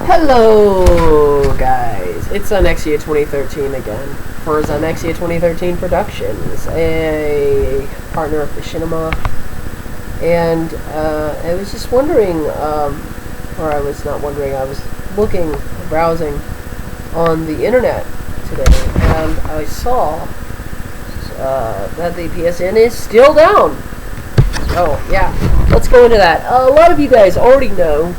Hello guys, it's Anexia 2013 again for Anexia 2013 Productions, a partner of Machinima, and I was just wondering, or I was not wondering, I was browsing on the internet today, and I saw that the PSN is still down. So yeah, let's go into that. A lot of you guys already know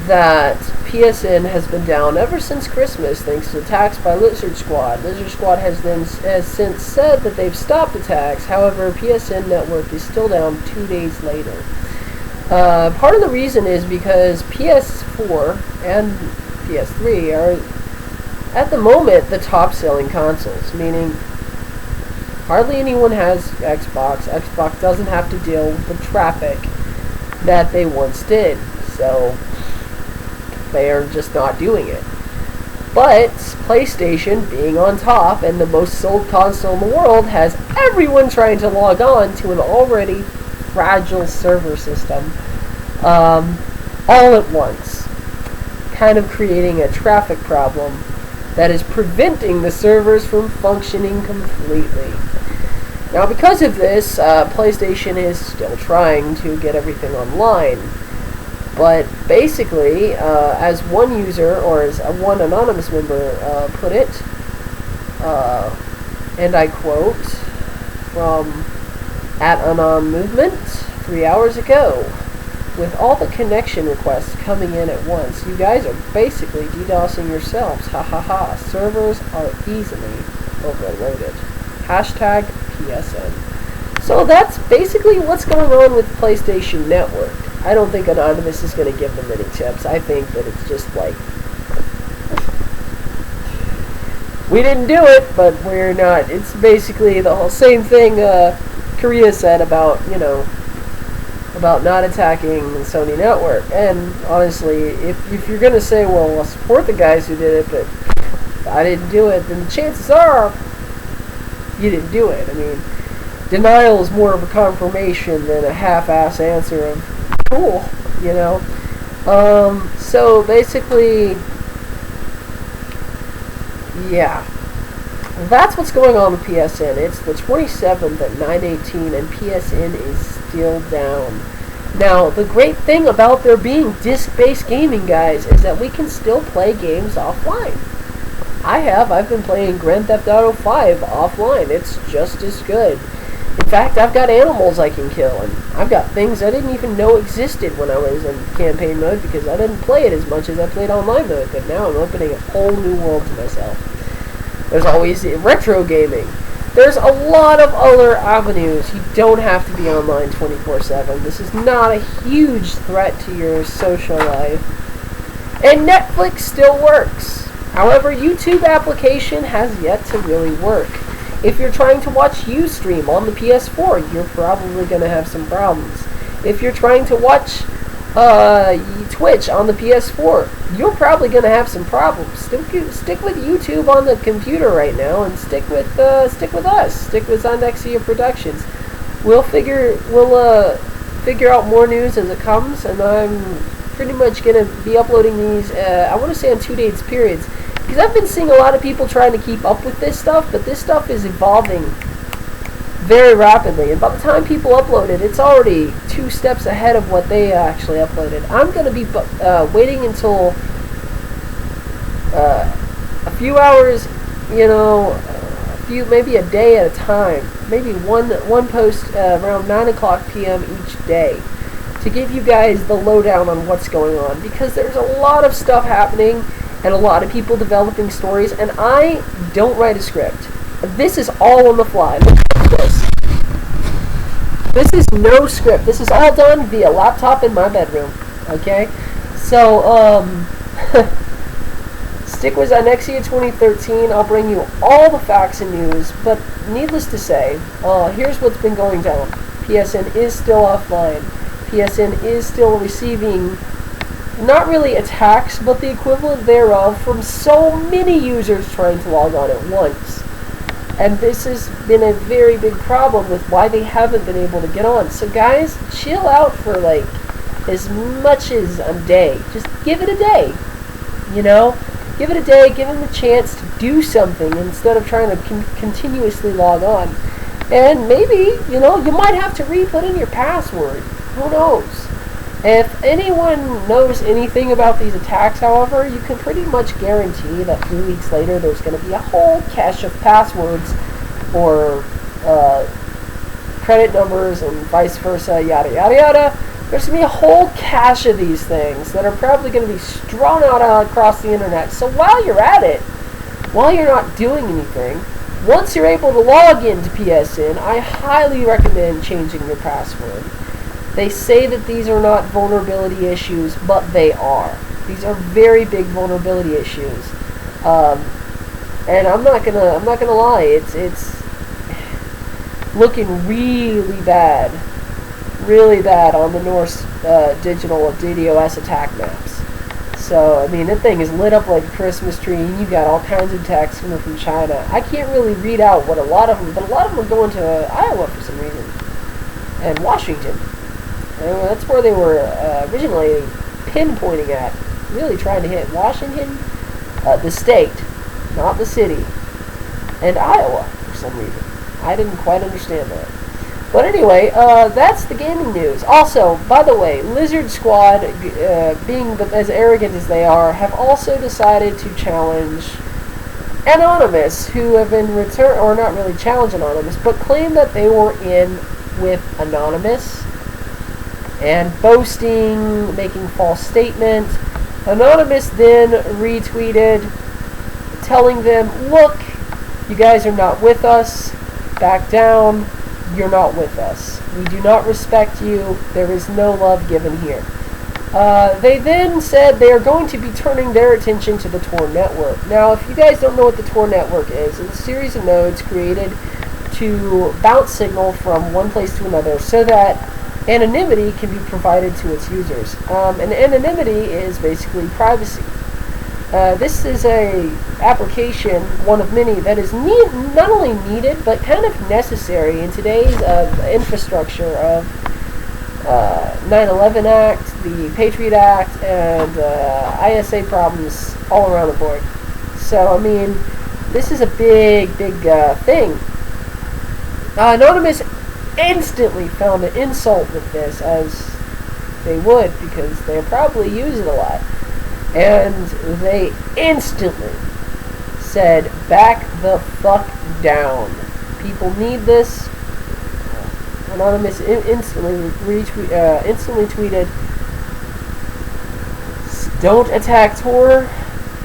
that PSN has been down ever since Christmas thanks to attacks by Lizard Squad. Lizard Squad has since said that they've stopped attacks. However, PSN network is still down 2 days later. Part of the reason is because PS4 and PS3 are at the moment the top selling consoles, meaning hardly anyone has Xbox. Xbox doesn't have to deal with the traffic that they once did, so they are just not doing it. But PlayStation, being on top and the most sold console in the world, has everyone trying to log on to an already fragile server system all at once, kind of creating a traffic problem that is preventing the servers from functioning completely. Now, because of this, PlayStation is still trying to get everything online. But basically, as one user, or as one anonymous member put it, and I quote from @AnonMovement 3 hours ago, with all the connection requests coming in at once, you guys are basically DDoSing yourselves. Ha ha ha. Servers are easily overloaded. Hashtag PSN. So that's basically what's going on with PlayStation Network. I don't think Anonymous is going to give them any tips. I think that it's just like, we didn't do it, but we're not. It's basically the whole same thing Korea said about, about not attacking Sony Network. And honestly, if you're going to say, well, I'll support the guys who did it, but if I didn't do it, then the chances are you didn't do it. I mean, denial is more of a confirmation than a half-ass answer of cool, so basically, yeah, that's what's going on with PSN. It's the 27th at 9:18, and PSN is still down. Now, the great thing about there being disc-based gaming, guys, is that we can still play games offline. I've been playing Grand Theft Auto 5 offline. It's just as good. In fact, I've got animals I can kill, and I've got things I didn't even know existed when I was in campaign mode because I didn't play it as much as I played online mode, but now I'm opening a whole new world to myself. There's always retro gaming. There's a lot of other avenues. You don't have to be online 24/7. This is not a huge threat to your social life. And Netflix still works. However, YouTube application has yet to really work. If you're trying to watch Ustream on the PS4, you're probably going to have some problems. If you're trying to watch Twitch on the PS4, you're probably going to have some problems. Stick with YouTube on the computer right now, and stick with us. Stick with Anexia Productions. We'll figure out more news as it comes, and I'm pretty much going to be uploading these. I want to say on 2 days periods. Because I've been seeing a lot of people trying to keep up with this stuff, but this stuff is evolving very rapidly. And by the time people upload it, it's already 2 steps ahead of what they actually uploaded. I'm going to be waiting until a few hours, maybe a day at a time. Maybe one post around 9 o'clock p.m. each day to give you guys the lowdown on what's going on. Because there's a lot of stuff happening, and a lot of people developing stories, and I don't write a script. This is all on the fly. Look at this. This is no script. This is all done via laptop in my bedroom. Okay? So, stick with Anexia 2013. I'll bring you all the facts and news, but needless to say, here's what's been going down. PSN is still offline. PSN is still receiving not really attacks, but the equivalent thereof from so many users trying to log on at once. And this has been a very big problem with why they haven't been able to get on. So guys, chill out for like as much as a day. Just give it a day. You know, give it a day, give them a chance to do something instead of trying to continuously log on. And maybe, you know, you might have to re-put in your password. Who knows? If anyone knows anything about these attacks, however, you can pretty much guarantee that 3 weeks later there's going to be a whole cache of passwords or credit numbers and vice versa, yada yada yada. There's going to be a whole cache of these things that are probably going to be strewn out across the internet. So while you're at it, while you're not doing anything, once you're able to log into PSN, I highly recommend changing your password. They say that these are not vulnerability issues, but they are. These are very big vulnerability issues, and I'm not gonna lie. It's looking really bad on the Norse digital DDoS attack maps. So, I mean, that thing is lit up like a Christmas tree, and you got all kinds of attacks coming from China. I can't really read out what a lot of them, but a lot of them are going to Iowa for some reason, and Washington. And that's where they were originally pinpointing at, really trying to hit Washington, the state, not the city, and Iowa for some reason. I didn't quite understand that. But anyway, that's the gaming news. Also, by the way, Lizard Squad, being as arrogant as they are, have also decided to challenge Anonymous, who have been or not really challenge Anonymous, but claim that they were in with Anonymous and boasting, making false statements. Anonymous then retweeted, telling them, look, you guys are not with us, back down. You're not with us. We do not respect you. There is no love given here. They then said they are going to be turning their attention to the Tor network. Now, if you guys don't know what the Tor network is, it's a series of nodes created to bounce signal from one place to another so that anonymity can be provided to its users. And anonymity is basically privacy. This is a application, one of many, that is not only needed but kind of necessary in today's infrastructure of 9/11 Act, the Patriot Act, and ISA problems all around the board. So, I mean, this is a big thing. Anonymous instantly found an insult with this, as they would, because they probably use it a lot. And they instantly said, back the fuck down. People need this. Anonymous instantly tweeted, don't attack Tor.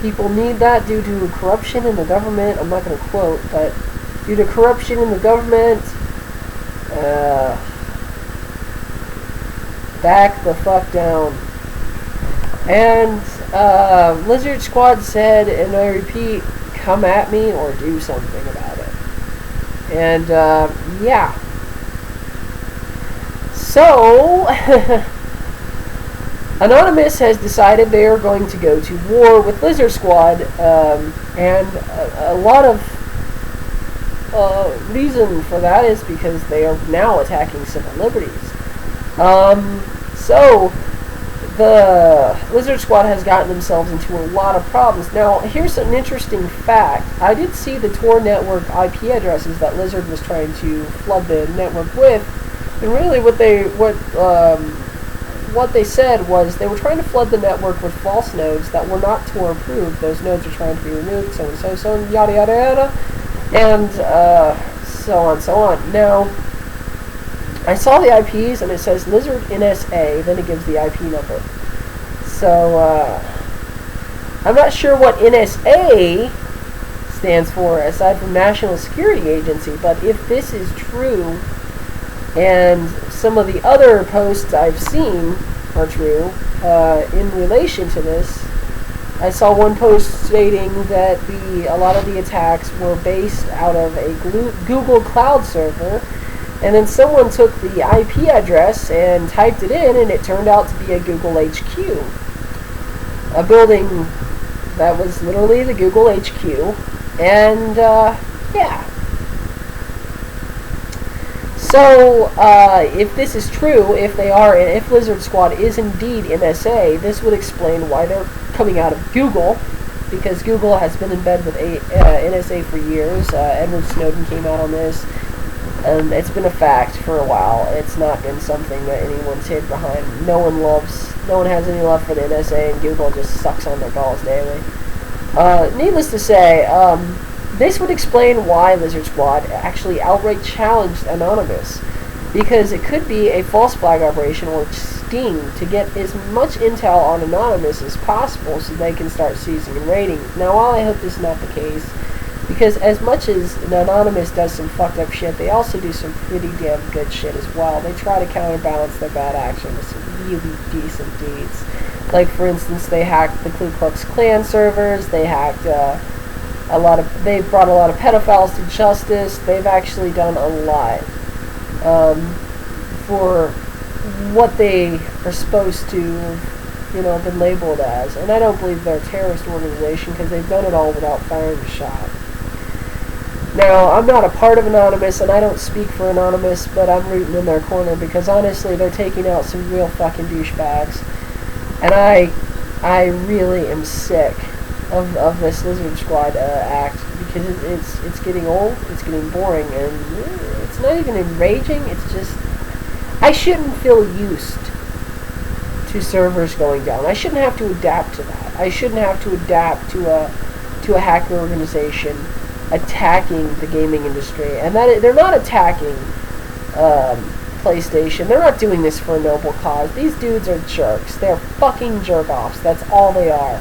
People need that due to corruption in the government. I'm not going to quote, but due to corruption in the government, back the fuck down. And Lizard Squad said, and I repeat, come at me or do something about it. And yeah. So Anonymous has decided they are going to go to war with Lizard Squad, and a lot of reason for that is because they are now attacking civil liberties. So the Lizard Squad has gotten themselves into a lot of problems. Now, here's an interesting fact. I did see the Tor network IP addresses that Lizard was trying to flood the network with, and really what they said was they were trying to flood the network with false nodes that were not Tor approved. Those nodes are trying to be removed, so and so, so, yada yada yada, and so on. Now, I saw the IPs, and it says Lizard NSA, then it gives the IP number. So, I'm not sure what NSA stands for, aside from National Security Agency, but if this is true, and some of the other posts I've seen are true, in relation to this, I saw one post stating that a lot of the attacks were based out of a Google Cloud server. And then someone took the IP address and typed it in, and it turned out to be a Google HQ. A building that was literally the Google HQ. And, yeah. So, if this is true, if Lizard Squad is indeed NSA, this would explain why they're coming out of Google, because Google has been in bed with NSA for years. Edward Snowden came out on this, and it's been a fact for a while. It's not been something that anyone's hid behind. No one has any love for the NSA, and Google just sucks on their balls daily. Needless to say, this would explain why Lizard Squad actually outright challenged Anonymous, because it could be a false flag operation or sting to get as much intel on Anonymous as possible so they can start seizing ratings. Now, while I hope this is not the case, because as much as Anonymous does some fucked up shit, they also do some pretty damn good shit as well. They try to counterbalance their bad action with some really decent deeds. Like, for instance, they hacked the Ku Klux Klan servers, they hacked they've brought a lot of pedophiles to justice. They've actually done a lot for what they are supposed to, been labeled as. And I don't believe they're a terrorist organization, because they've done it all without firing a shot. Now, I'm not a part of Anonymous, and I don't speak for Anonymous, but I'm rooting in their corner, because honestly, they're taking out some real fucking douchebags. And I really am sick of this Lizard Squad act, because it's getting old, it's getting boring, and it's not even enraging. It's just, I shouldn't feel used to servers going down. I shouldn't have to adapt to that. I shouldn't have to adapt to a hacker organization attacking the gaming industry. And that they're not attacking PlayStation. They're not doing this for a noble cause. These dudes are jerks. They're fucking jerk-offs. That's all they are.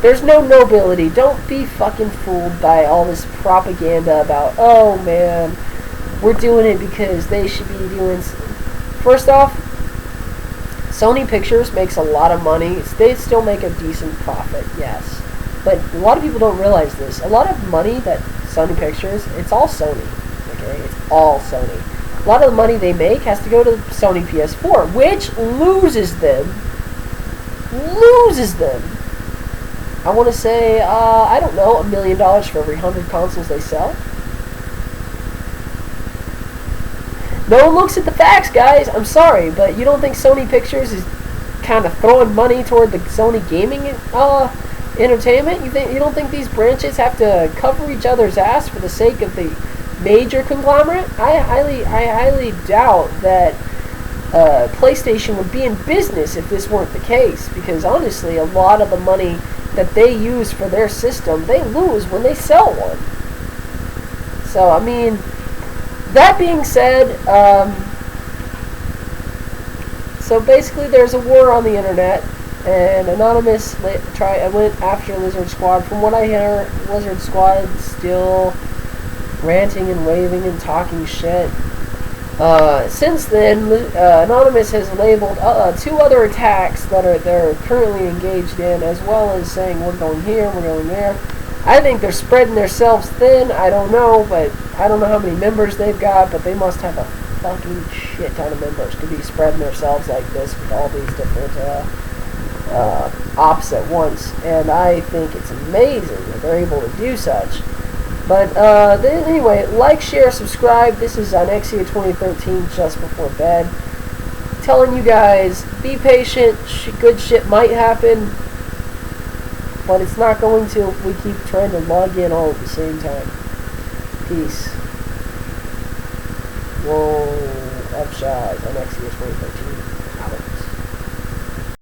There's no nobility. Don't be fucking fooled by all this propaganda about, oh man, we're doing it because they should be doing... First off, Sony Pictures makes a lot of money. They still make a decent profit, yes. But a lot of people don't realize this. A lot of money that Sony Pictures, it's all Sony. Okay? It's all Sony. A lot of the money they make has to go to Sony PS4, which loses them. I want to say, I don't know, $1 million for every 100 consoles they sell. No one looks at the facts, guys. I'm sorry, but you don't think Sony Pictures is kind of throwing money toward the Sony gaming entertainment? You don't think these branches have to cover each other's ass for the sake of the major conglomerate? I highly doubt that PlayStation would be in business if this weren't the case, because honestly, a lot of the money that they use for their system, they lose when they sell one. So, I mean, that being said, so basically there's a war on the internet, and Anonymous went after Lizard Squad. From what I hear, Lizard Squad still ranting and raving and talking shit. Since then, Anonymous has labeled 2 other attacks that they're currently engaged in, as well as saying we're going here, we're going there. I think they're spreading themselves thin. I don't know, but I don't know how many members they've got, but they must have a fucking shit ton of members to be spreading themselves like this with all these different ops at once. And I think it's amazing that they're able to do such. But anyway, like, share, subscribe. This is Anexia 2013, just before bed. Telling you guys, be patient. Good shit might happen, but it's not going to if we keep trying to log in all at the same time. Peace. Whoa, upshot. Anexia 2013.